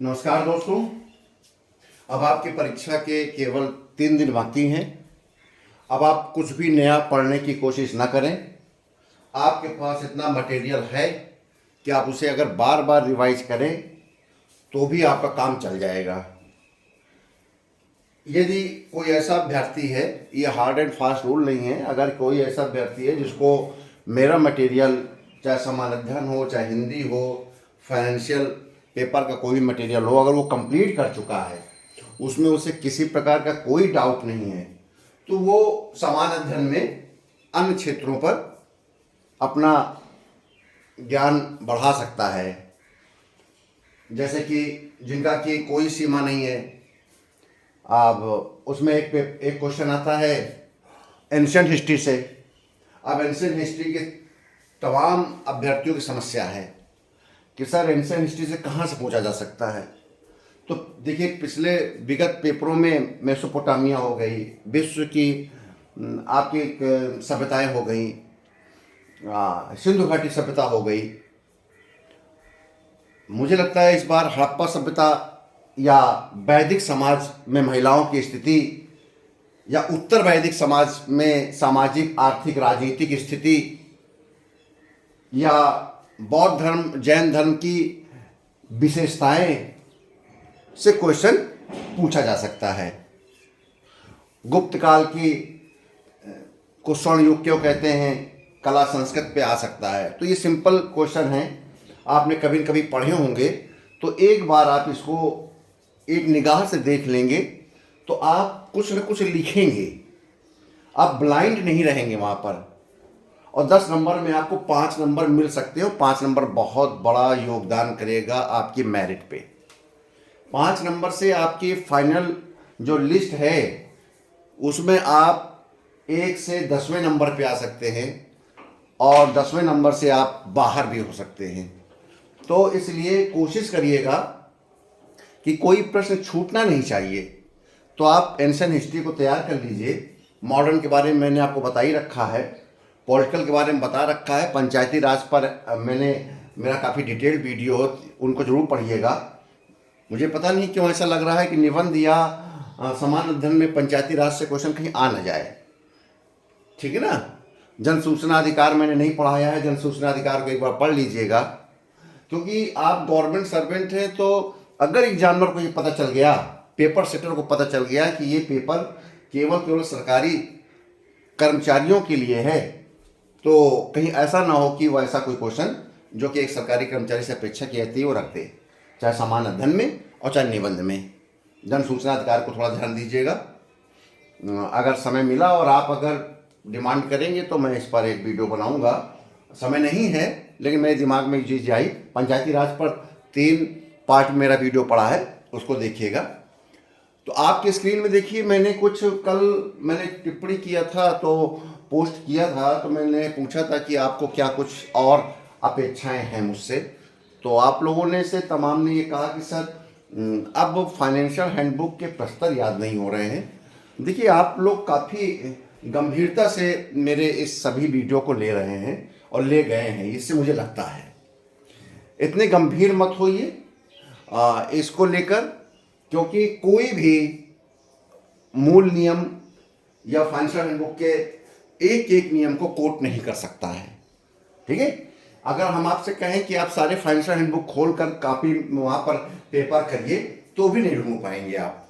नमस्कार दोस्तों। अब आपकी परीक्षा के केवल 3 दिन बाकी हैं। अब आप कुछ भी नया पढ़ने की कोशिश ना करें। आपके पास इतना मटेरियल है कि आप उसे अगर बार बार रिवाइज करें तो भी आपका काम चल जाएगा। यदि कोई ऐसा अभ्यर्थी है, ये हार्ड एंड फास्ट रूल नहीं है, अगर कोई ऐसा अभ्यर्थी है जिसको मेरा मटेरियल, चाहे समान अध्ययन हो, चाहे हिंदी हो, फाइनेंशियल पेपर का कोई भी मटेरियल हो, अगर वो कंप्लीट कर चुका है, उसमें उसे किसी प्रकार का कोई डाउट नहीं है, तो वो समान अध्ययन में अन्य क्षेत्रों पर अपना ज्ञान बढ़ा सकता है। जैसे कि जिनका कि कोई सीमा नहीं है। अब उसमें एक क्वेश्चन आता है एंशिएंट हिस्ट्री से। अब एंशिएंट हिस्ट्री के तमाम अभ्यर्थियों की समस्या है कि सर एंशिएंट हिस्ट्री से कहाँ से पूछा जा सकता है। तो देखिए, पिछले विगत पेपरों में मेसोपोटामिया हो गई, विश्व की आपकी सभ्यताएं हो गई, सिंधु घाटी सभ्यता हो गई। मुझे लगता है इस बार हड़प्पा सभ्यता या वैदिक समाज में महिलाओं की स्थिति, या उत्तर वैदिक समाज में सामाजिक आर्थिक राजनीतिक स्थिति, या बौद्ध धर्म जैन धर्म की विशेषताएं से क्वेश्चन पूछा जा सकता है। गुप्त काल की को स्वर्ण युग क्यों कहते हैं, कला संस्कृत पे आ सकता है। तो ये सिंपल क्वेश्चन हैं, आपने कभी न कभी पढ़े होंगे, तो एक बार आप इसको एक निगाह से देख लेंगे तो आप कुछ न कुछ लिखेंगे, आप ब्लाइंड नहीं रहेंगे वहाँ पर। और 10 नंबर में आपको 5 नंबर मिल सकते हो। 5 नंबर बहुत बड़ा योगदान करेगा आपकी मेरिट पे। 5 नंबर से आपकी फाइनल जो लिस्ट है उसमें आप 1 से 10वें नंबर पे आ सकते हैं, और 10वें नंबर से आप बाहर भी हो सकते हैं। तो इसलिए कोशिश करिएगा कि कोई प्रश्न छूटना नहीं चाहिए। तो आप एंशिएंट हिस्ट्री को तैयार कर लीजिए। मॉडर्न के बारे में मैंने आपको बता ही रखा है, पॉलिटिकल के बारे में बता रखा है, पंचायती राज पर मेरा काफ़ी डिटेल्ड वीडियो हो, उनको जरूर पढ़िएगा। मुझे पता नहीं क्यों ऐसा लग रहा है कि निबंध या समान अध्ययन में पंचायती राज से क्वेश्चन कहीं आ न जाए। ठीक है ना। जन सूचना अधिकार मैंने नहीं पढ़ाया है, जन सूचना अधिकार को एक बार पढ़ लीजिएगा, क्योंकि आप गवर्नमेंट सर्वेंट हैं। तो अगर एग्जामिनर को ये पता चल गया, पेपर सेटर को पता चल गया कि ये पेपर केवल सरकारी कर्मचारियों के लिए है, तो कहीं ऐसा ना हो कि वो ऐसा कोई क्वेश्चन जो कि एक सरकारी कर्मचारी से अपेक्षा की जाती है वो रख दे, चाहे समान अध्ययन में और चाहे निबंध में। जन सूचना अधिकार को थोड़ा ध्यान दीजिएगा। अगर समय मिला और आप अगर डिमांड करेंगे तो मैं इस पर एक वीडियो बनाऊंगा। समय नहीं है लेकिन मेरे दिमाग में चीज़ आई। पंचायती राज पर 3 पार्ट मेरा वीडियो पड़ा है, उसको देखिएगा। तो आपके स्क्रीन में देखिए, मैंने कल मैंने टिप्पणी किया था, तो पोस्ट किया था, तो मैंने पूछा था कि आपको क्या कुछ और अपेक्षाएं हैं मुझसे। तो आप लोगों ने से तमाम ने ये कहा कि सर अब फाइनेंशियल हैंडबुक के प्रस्तर याद नहीं हो रहे हैं। देखिए, आप लोग काफ़ी गंभीरता से मेरे इस सभी वीडियो को ले रहे हैं और ले गए हैं, इससे मुझे लगता है। इतने गंभीर मत होइए इसको लेकर, क्योंकि कोई भी मूल नियम या फाइनेंशियल हैंडबुक के एक एक नियम को कोट नहीं कर सकता है। ठीक है। अगर हम आपसे कहें कि आप सारे फाइनेंशियल हैंडबुक खोल कर कापी वहाँ पर पेपर करिए तो भी नहीं ढूंढ पाएंगे आप।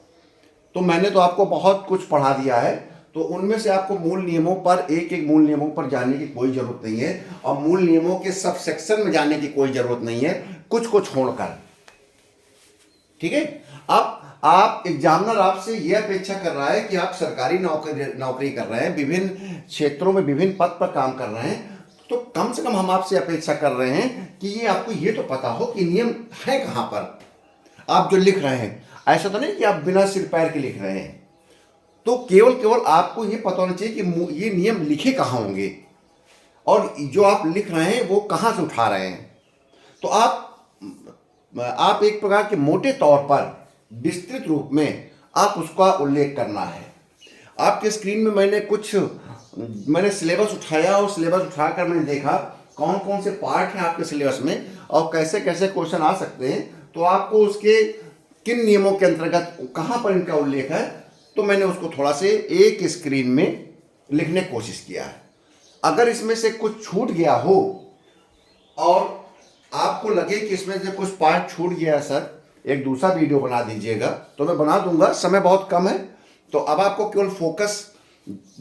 तो मैंने तो आपको बहुत कुछ पढ़ा दिया है, तो उनमें से आपको मूल नियमों पर एक एक मूल नियमों पर जाने की कोई ज़रूरत नहीं है, और मूल नियमों के सब सेक्शन में जाने की कोई ज़रूरत नहीं है, कुछ को छोड़कर। ठीक है। अब आप एग्जामिनर आपसे यह अपेक्षा कर रहा है कि आप सरकारी नौकरी कर रहे हैं, विभिन्न क्षेत्रों में विभिन्न पद पर काम कर रहे हैं, तो कम से कम हम आपसे अपेक्षा कर रहे हैं कि ये आपको ये तो पता हो कि नियम है कहाँ पर आप जो लिख रहे हैं। ऐसा तो नहीं कि आप बिना सिर पैर के लिख रहे हैं। तो केवल आपको ये पता होना चाहिए कि ये नियम लिखे कहाँ होंगे और जो आप लिख रहे हैं वो कहाँ से उठा रहे हैं। तो आप एक प्रकार के मोटे तौर पर विस्तृत रूप में आप उसका उल्लेख करना है। आपके स्क्रीन में मैंने सिलेबस उठाया, और सिलेबस उठाकर मैंने देखा कौन कौन से पार्ट हैं आपके सिलेबस में और कैसे कैसे क्वेश्चन आ सकते हैं। तो आपको उसके किन नियमों के अंतर्गत कहाँ पर इनका उल्लेख है, तो मैंने उसको थोड़ा से एक स्क्रीन में लिखने की कोशिश किया है। अगर इसमें से कुछ छूट गया हो और आपको लगे कि इसमें से कुछ पार्ट छूट गया है सर, एक दूसरा वीडियो बना दीजिएगा, तो मैं बना दूंगा, समय बहुत कम है। तो अब आपको केवल फोकस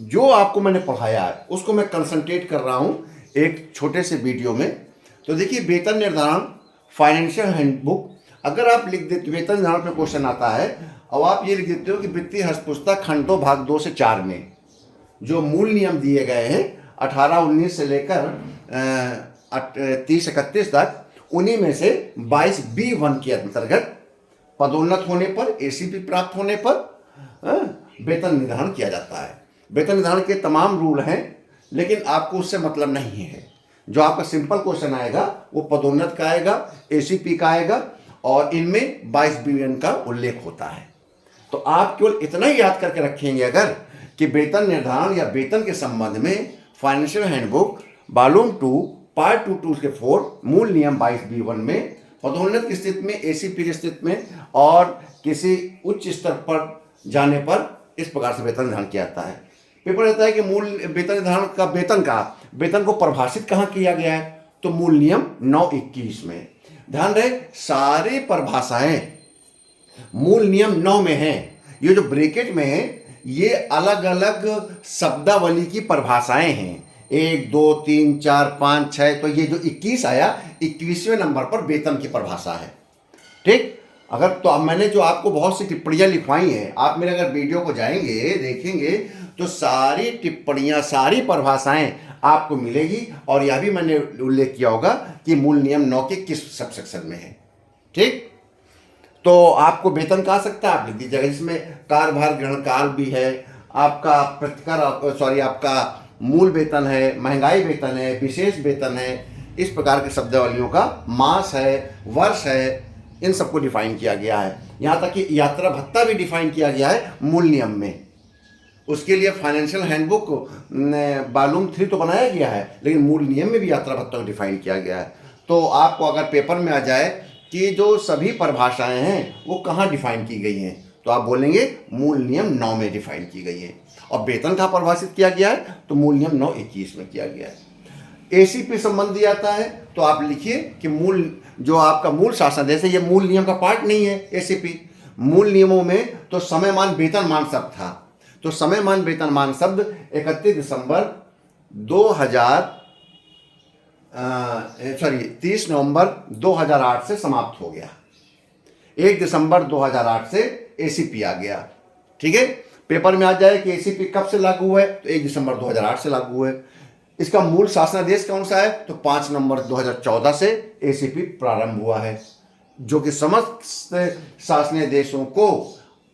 जो आपको मैंने पढ़ाया है उसको मैं कंसंट्रेट कर रहा हूं एक छोटे से वीडियो में। तो देखिए, वेतन निर्धारण फाइनेंशियल हैंडबुक, अगर आप लिख देते वेतन निर्धारण पे क्वेश्चन आता है और आप ये लिख देते हो कि वित्तीय हस्तपुस्तिका खंड 2 भाग 2 से 4 में जो मूल नियम दिए गए हैं 18-19 से लेकर 30-31 तक, उन्हीं में से 22B1 के अंतर्गत पदोन्नत होने पर, एसीपी प्राप्त होने पर वेतन निर्धारण किया जाता है। वेतन निर्धारण के तमाम रूल हैं, लेकिन आपको उससे मतलब नहीं है। जो आपका सिंपल क्वेश्चन आएगा वो पदोन्नत का आएगा, एसीपी का आएगा, और इनमें 22B1 का उल्लेख होता है। तो आप केवल इतना ही याद करके रखेंगे अगर कि वेतन निर्धारण या वेतन के संबंध में फाइनेंशियल हैंडबुक वॉल्यूम 2 पार्ट 2 के 4 मूल नियम 22B1 में पदोन्नत की स्थिति में, एसीपी की स्थिति में और किसी उच्च स्तर पर जाने पर इस प्रकार से वेतन निर्धारण किया जाता है। पेपर रहता है कि मूल वेतन निर्धारण का वेतन को परिभाषित कहाँ किया गया है, तो मूल नियम 921 में। ध्यान रहे, सारे परिभाषाएं मूल नियम 9 में हैं। ये जो ब्रैकेट में है ये अलग अलग शब्दावली की परिभाषाएं हैं, 1 2 3 4 5 6, तो ये जो 21 आया 21वें नंबर पर वेतन की परिभाषा है। ठीक, अगर तो अब मैंने जो आपको बहुत सी टिप्पणियां लिखवाई हैं, आप मेरे अगर वीडियो को जाएंगे देखेंगे तो सारी टिप्पणियां, सारी परिभाषाएं आपको मिलेगी, और यह भी मैंने उल्लेख किया होगा कि मूल नियम 9 के किस सब सेक्शन में है। ठीक, तो आपको वेतन कहा सकता है, आप लिख दीजिएगा, जिसमें कार्यभार ग्रहण काल भी है, आपका प्रतिकर आपका मूल वेतन है, महंगाई वेतन है, विशेष वेतन है, इस प्रकार के शब्दावलियों का मास है, वर्ष है, इन सबको डिफाइन किया गया है। यहाँ तक कि यात्रा भत्ता भी डिफाइन किया गया है मूल नियम में। उसके लिए फाइनेंशियल हैंडबुक वॉल्यूम 3 तो बनाया गया है, लेकिन मूल नियम में भी यात्रा भत्ता को डिफाइन किया गया है। तो आपको अगर पेपर में आ जाए कि जो सभी परिभाषाएं हैं वो कहाँ डिफाइन की गई हैं, तो आप बोलेंगे मूल नियम 9 में डिफाइन की गई है। और वेतन कहाँ परिभाषित किया गया है, तो मूल नियम 921 में किया गया है। एसीपी संबंधी आता है तो आप लिखिए कि मूल जो आपका मूल शासनादेश है, ये मूल नियम का पार्ट नहीं है। एसीपी मूल नियमों में तो समयमान वेतनमान शब्द था, तो समयमान वेतनमान शब्द 31 दिसंबर 30 नवंबर 2008 से समाप्त हो गया। 1 दिसंबर 2008 से एसीपी आ गया। ठीक है, पेपर में आ जाए कि एसीपी कब से लागू है, तो 1 दिसंबर 2008 से लागू है। इसका मूल शासनादेश कौन सा है, तो 5 नवंबर 2014 से एसीपी प्रारंभ हुआ है, जो कि समस्त शासनादेशों को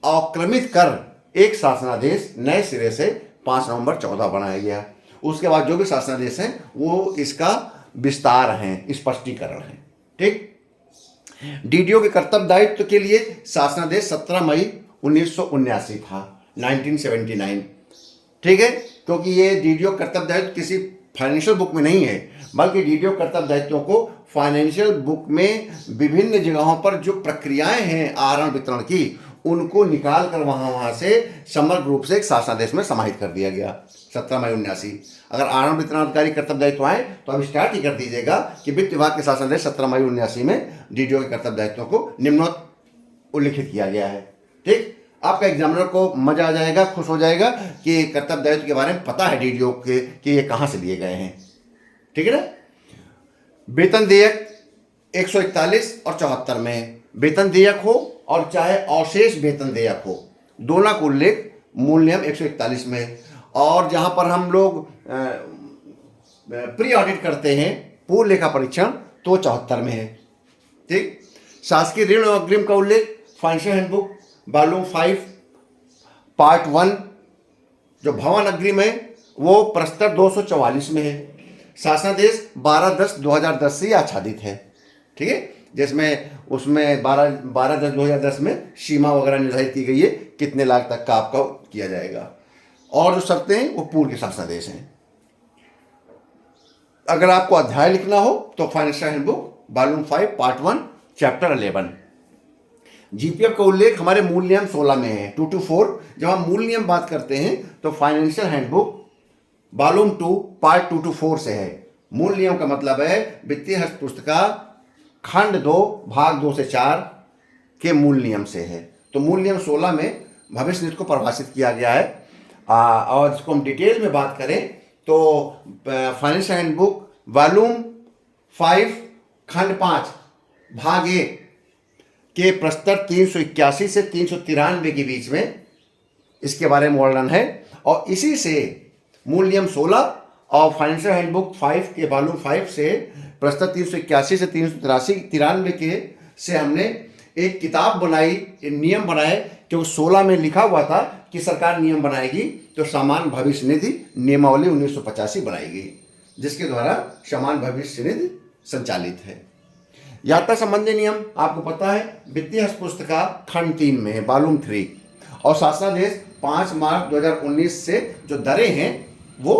अवक्रमित कर एक शासनादेश नए सिरे से 5 नवंबर 14 बनाया गया। उसके बाद जो भी शासनादेश हैं वो इसका विस्तार हैं, स्पष्टीकरण हैं। ठीक, डीडीओ के कर्तव्य दायित्व के लिए शासनादेश 17 मई 1979 था, 1979। ठीक है, क्योंकि ये डीडीओ कर्तव्य दायित्व किसी फाइनेंशियल बुक में नहीं है, बल्कि डीडीओ कर्तव्य दायित्वों को फाइनेंशियल बुक में विभिन्न जगहों पर जो प्रक्रियाएं हैं आहरण वितरण की, उनको निकाल कर वहाँ से समग्र रूप से एक शासनादेश में समाहित कर दिया गया 17 मई 1979। अगर आहरण वितरण अधिकारी कर्तव्य दायित्व आए तो अब स्टार्ट ही कर दीजिएगा कि वित्त विभाग के शासनादेश 17 मई 1979 में डीडीओ के कर्तव्य दायित्वों को निम्नोक्त उल्लिखित किया गया है। ठीक, आपका एग्जामिनर को मजा आ जाएगा, खुश हो जाएगा कि कर्तव्य दायित्व के बारे में पता है डीडीओ के कि ये कहाँ से लिए गए हैं। ठीक है ना। वेतन देयक 141 और 74 में वेतन देयक हो और चाहे अवशेष वेतन देयक हो, दोनों का उल्लेख मूल नियम 141 में। और जहाँ पर हम लोग प्री ऑडिट करते हैं, पूर्व लेखा परीक्षण, तो 74 में है। ठीक, शासकीय ऋण और अग्रिम का उल्लेख फाइनेंशियल हैंडबुक वॉल्यूम 5 पार्ट 1 जो भवन अग्रिम है वो प्रस्तर 244 में है। शासनादेश 12/10/2010 से आच्छादित है। ठीक है, जिसमें उसमें 12/10/2010 में सीमा वगैरह निर्धारित की गई है, कितने लाख तक का आपका किया जाएगा, और जो शर्तें हैं वो पूर्व के शासनादेश हैं। अगर आपको अध्याय लिखना हो तो financial handbook volume 5 part 1 chapter 11 GPF का उल्लेख हमारे मूल नियम 16 में है, 224। जब हम मूल नियम बात करते हैं तो फाइनेंशियल हैंडबुक वॉल्यूम 2 पार्ट 224 से है। मूल नियम का मतलब है वित्तीय हस्त पुस्तिका खंड 2 भाग 2 से 4 के मूल नियम से है। तो मूल नियम 16 में भविष्य निधि को परिभाषित किया गया है। और इसको हम डिटेल में बात करें तो फाइनेंशियल हैंडबुक वॉल्यूम 5 खंड 5 भाग 1 के प्रस्तर 381 से 393 के बीच में इसके बारे में वर्णन है। और इसी से मूल नियम 16 और फाइनेंशियल हैंडबुक 5 के वॉल्यूम 5 से प्रस्तर 381 से 393 के से हमने एक किताब बनाई, नियम बनाए, क्योंकि 16 में लिखा हुआ था कि सरकार नियम बनाएगी तो समान भविष्य निधि नियमावली 1985 बनाएगी, जिसके द्वारा समान भविष्य निधि संचालित है। यात्रा संबंधी नियम आपको पता है वित्तीय हस्त पुस्तिका खंड 3 में है, वॉल्यूम 3। और शासनादेश 5 मार्च 2019 से जो दरें हैं वो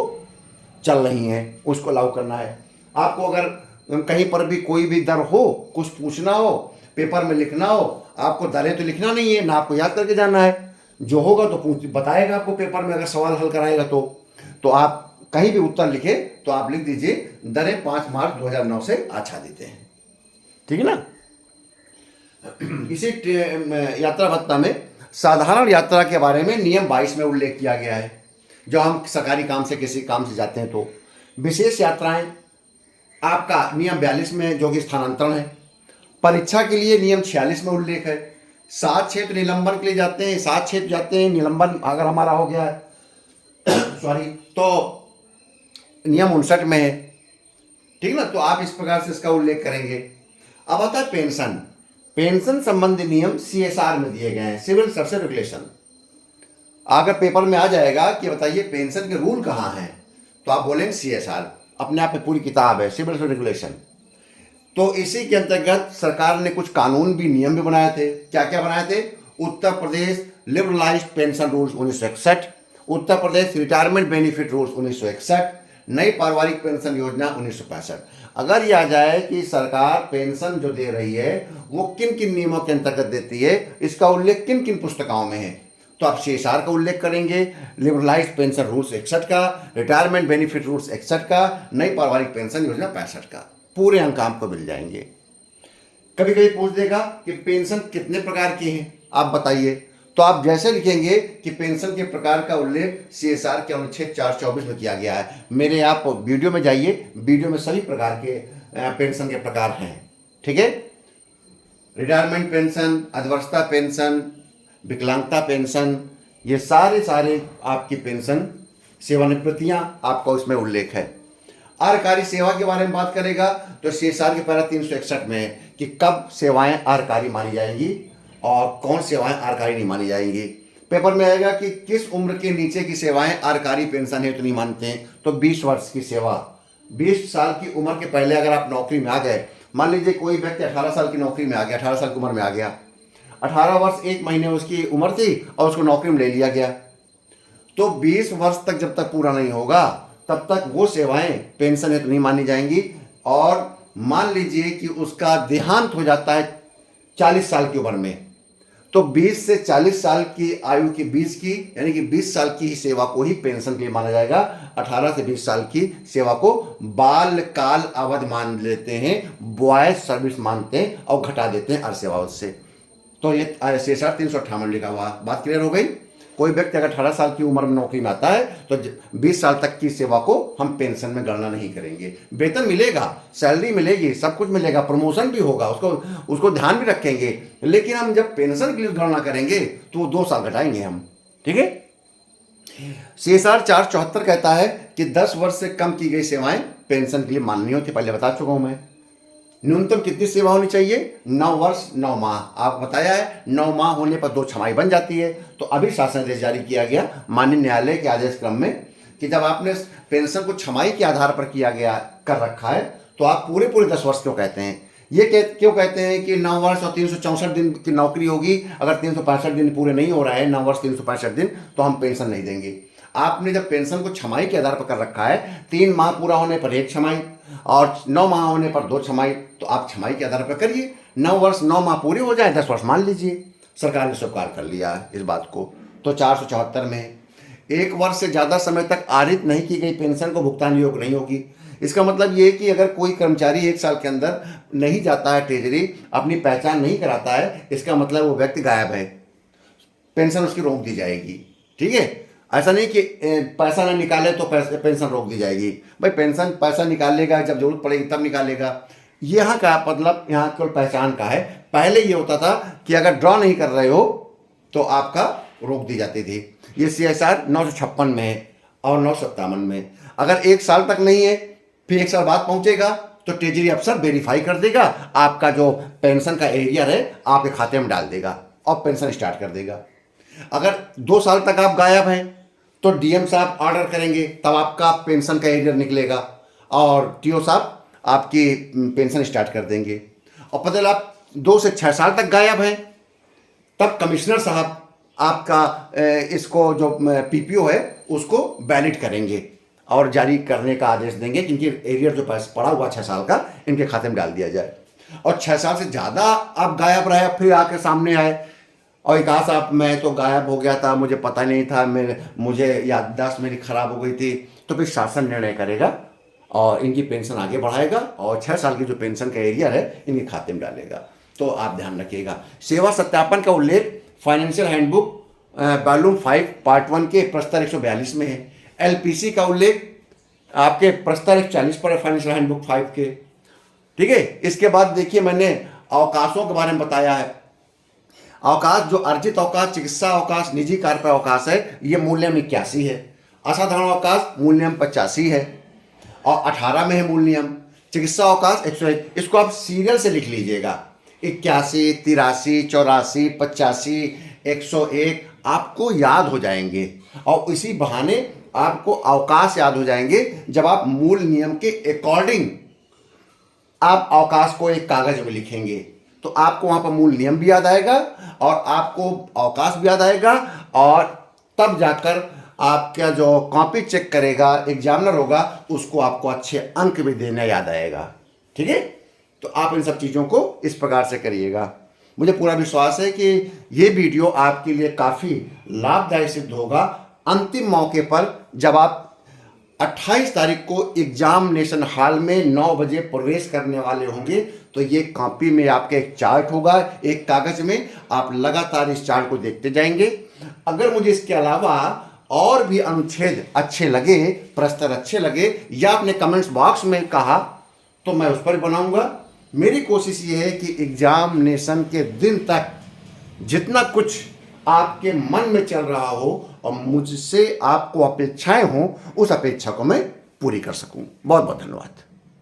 चल रही हैं, उसको लागू करना है। आपको अगर कहीं पर भी कोई भी दर हो, कुछ पूछना हो, पेपर में लिखना हो, आपको दरें तो लिखना नहीं है ना, आपको याद करके जाना है। जो होगा तो बताएगा आपको पेपर में, अगर सवाल हल कराएगा तो आप कहीं भी उत्तर लिखे तो आप लिख दीजिए दरें 5 मार्च 2009 से आच्छादित हैं, ठीक है ना। इसी यात्रा भत्ता में साधारण यात्रा के बारे में नियम 22 में उल्लेख किया गया है। जो हम सरकारी काम से किसी काम से जाते हैं तो विशेष यात्राएं आपका नियम 42 में जो कि स्थानांतरण है। परीक्षा के लिए नियम 46 में उल्लेख है। 7 क्षेत्र निलंबन के लिए जाते हैं, 7 क्षेत्र जाते हैं, निलंबन अगर हमारा हो गया है सॉरी तो नियम 59 में है, ठीक ना। तो आप इस प्रकार से इसका उल्लेख करेंगे। अब आता है पेंशन। पेंशन संबंधी नियम CSR में दिए गए हैं, सिविल सर्विस रेगुलेशन। अगर पेपर में आ जाएगा कि बताइए पेंशन के रूल कहाँ हैं, तो आप बोलेंगे CSR, अपने आप में पूरी किताब है, सिविल सर्विस रेगुलेशन। तो इसी के अंतर्गत सरकार ने कुछ कानून भी, नियम भी बनाए थे। क्या क्या बनाए थे? Uttar Pradesh liberalised pension rules 1961, Uttar Pradesh retirement benefit rules 1961, नई पारिवारिक पेंशन योजना 1965। अगर यह आ जाए कि सरकार पेंशन जो दे रही है वो किन किन नियमों के अंतर्गत देती है, इसका उल्लेख किन किन पुस्तिकाओं में है, तो आप CSR का उल्लेख करेंगे, लिबरलाइज्ड पेंशन रूल्स 61 का, रिटायरमेंट बेनिफिट रूल्स 61 का, नई पारिवारिक पेंशन योजना 65 का। पूरे अंक आपको मिल जाएंगे। कभी कभी पूछ देगा कि पेंशन कितने प्रकार की हैं, आप बताइए। तो आप जैसे लिखेंगे कि पेंशन के प्रकार का उल्लेख CSR के अनुच्छेद 424 में किया गया है। मेरे आप वीडियो में जाइए, वीडियो में सभी प्रकार के पेंशन के प्रकार हैं, ठीक है। रिटायरमेंट पेंशन, अधवस्था पेंशन, विकलांगता पेंशन, ये सारे आपकी पेंशन सेवानिवृत्तियां आपका उसमें उल्लेख है। आरकारी सेवा के बारे में बात करेगा तो CSR के पैरा 361 में है कि कब सेवाएं आरकारी मानी जाएंगी और कौन सेवाएं आरकारी नहीं मानी जाएंगी। पेपर में आएगा कि किस उम्र के नीचे की सेवाएं आरकारी पेंशन हेतु नहीं मानते हैं, तो 20 वर्ष की सेवा, 20 साल की उम्र के पहले अगर आप नौकरी में आ गए, मान लीजिए कोई व्यक्ति 18 साल की नौकरी में आ गया, 18 साल की उम्र में आ गया, 18 वर्ष 1 महीने उसकी उम्र थी और उसको नौकरी में ले लिया गया, तो 20 वर्ष तक जब तक पूरा नहीं होगा तब तक वो सेवाएं पेंशन हेतु नहीं मानी जाएंगी। और मान लीजिए कि उसका देहांत हो जाता है 40 साल की उम्र में, तो 20 से 40 साल की आयु के बीच की, यानी कि 20 साल की ही सेवा को ही पेंशन के लिए माना जाएगा। 18 से 20 साल की सेवा को बाल काल अवधि मान लेते हैं, बॉयज सर्विस मानते हैं और घटा देते हैं अर्ध सेवा से। तो ये CSR 358 लिखा हुआ। बात क्लियर हो गई। कोई व्यक्ति अगर 18 साल की उम्र में नौकरी में आता है तो 20 साल तक की सेवा को हम पेंशन में गणना नहीं करेंगे। वेतन मिलेगा, सैलरी मिलेगी, सब कुछ मिलेगा, प्रमोशन भी होगा, उसको ध्यान भी रखेंगे, लेकिन हम जब पेंशन के लिए गणना करेंगे तो वो 2 साल घटाएंगे हम, ठीक है। CSR 474 कहता है कि 10 वर्ष से कम की गई सेवाएं पेंशन के लिए मान्य होती, पहले बता चुका हूं मैं। न्यूनतम कितनी सेवा होनी चाहिए? 9 वर्ष 9 माह। आप बताया है 9 माह होने पर 2 छमाही बन जाती है। तो अभी शासन आदेश जारी किया गया माननीय न्यायालय के आदेश क्रम में कि जब आपने पेंशन को छमाही के आधार पर किया गया कर रखा है तो आप पूरे 10 वर्ष क्यों कहते हैं? ये क्यों कहते हैं कि 9 वर्ष और 364 दिन की नौकरी होगी, अगर 365 दिन पूरे नहीं हो रहा है, 9 वर्ष 365 दिन, तो हम पेंशन नहीं देंगे। आपने जब पेंशन को छमाही के आधार पर कर रखा है, 3 माह पूरा होने पर 1 छमाही और 9 माह होने पर 2 छमाही, तो आप छमाही के आधार पर करिए। 9 वर्ष 9 माह पूरे हो जाए, 10 वर्ष मान लीजिए, सरकार ने स्वीकार कर लिया इस बात को, तो 474 में 1 वर्ष से ज़्यादा समय तक आरित नहीं की गई पेंशन को भुगतान योग्य नहीं होगी। इसका मतलब ये है कि अगर कोई कर्मचारी 1 साल के अंदर नहीं जाता है ट्रेजरी, अपनी पहचान नहीं कराता है, इसका मतलब वो व्यक्ति गायब है, पेंशन उसकी रोक दी जाएगी। ठीक है, ऐसा नहीं कि पैसा ना निकाले तो पेंशन रोक दी जाएगी। भाई पेंशन पैसा निकालेगा जब जरूरत पड़ेगी तब निकालेगा। यहाँ का मतलब यहाँ केवल पहचान का है। पहले ये होता था कि अगर ड्रॉ नहीं कर रहे हो तो आपका रोक दी जाती थी। ये CSR 956 में है और 957 में। अगर 1 साल तक नहीं है, फिर 1 साल बाद पहुंचेगा तो ट्रेजरी अफसर वेरीफाई कर देगा, आपका जो पेंशन का एरियर है आपके खाते में डाल देगा और पेंशन स्टार्ट कर देगा। अगर 2 साल तक आप गायब हैं तो DM साहब ऑर्डर करेंगे, तब आपका पेंशन का एरियर निकलेगा और TO साहब आपकी पेंशन स्टार्ट कर देंगे। और पता चला आप 2 से 6 साल तक गायब हैं, तब कमिश्नर साहब आपका इसको जो PPO है उसको वैलिड करेंगे और जारी करने का आदेश देंगे कि इनकी एरियर जो पैसा पड़ा हुआ 6 साल का इनके खाते में डाल दिया जाए। और 6 साल से ज़्यादा आप गायब रहे, फिर आके सामने आए और कहा साहब मैं तो गायब हो गया था, मुझे पता नहीं था, मुझे याददाश्त मेरी खराब हो गई थी, तो फिर शासन निर्णय करेगा और इनकी पेंशन आगे बढ़ाएगा और 6 साल की जो पेंशन का एरियर है इनके खाते में डालेगा। तो आप ध्यान रखिएगा। सेवा सत्यापन का उल्लेख फाइनेंशियल हैंडबुक वॉल्यूम 5 पार्ट 1 के प्रस्तर 142 में है। LPC का उल्लेख आपके प्रस्तर 140 पर है फाइनेंशियल हैंडबुक 5 के। ठीक है, इसके बाद देखिए मैंने अवकाशों के बारे में बताया है। अवकाश जो अर्जित अवकाश, चिकित्सा अवकाश, निजी कार्य पर अवकाश है, ये मूल्यम 81 है। असाधारण अवकाश मूल्यम 85 है और 18 में है मूल नियम। चिकित्सा अवकाश 101, इसको आप सीरियल से लिख लीजिएगा, 81, 83, 84, 85, 101 आपको याद हो जाएंगे और इसी बहाने आपको अवकाश याद हो जाएंगे। जब आप मूल नियम के अकॉर्डिंग आप अवकाश को एक कागज में लिखेंगे तो आपको वहाँ पर मूल नियम भी याद आएगा और आपको अवकाश भी याद आएगा और तब जाकर आपका जो कॉपी चेक करेगा एग्जामिनर होगा उसको आपको अच्छे अंक भी देना याद आएगा। ठीक है, तो आप इन सब चीज़ों को इस प्रकार से करिएगा। मुझे पूरा विश्वास है कि ये वीडियो आपके लिए काफ़ी लाभदायक सिद्ध होगा। अंतिम मौके पर जब आप 28 तारीख को एग्जामिनेशन हॉल में 9 बजे प्रवेश करने वाले होंगे तो ये कॉपी में आपका एक चार्ट होगा, एक कागज में आप लगातार इस चार्ट को देखते जाएंगे। अगर मुझे इसके अलावा और भी अनुच्छेद अच्छे लगे, प्रस्तर अच्छे लगे या आपने कमेंट्स बॉक्स में कहा तो मैं उस पर बनाऊंगा। मेरी कोशिश ये है कि एग्जामिनेशन के दिन तक जितना कुछ आपके मन में चल रहा हो और मुझसे आपको अपेक्षाएं हों, उस अपेक्षा को मैं पूरी कर सकूं। बहुत बहुत धन्यवाद।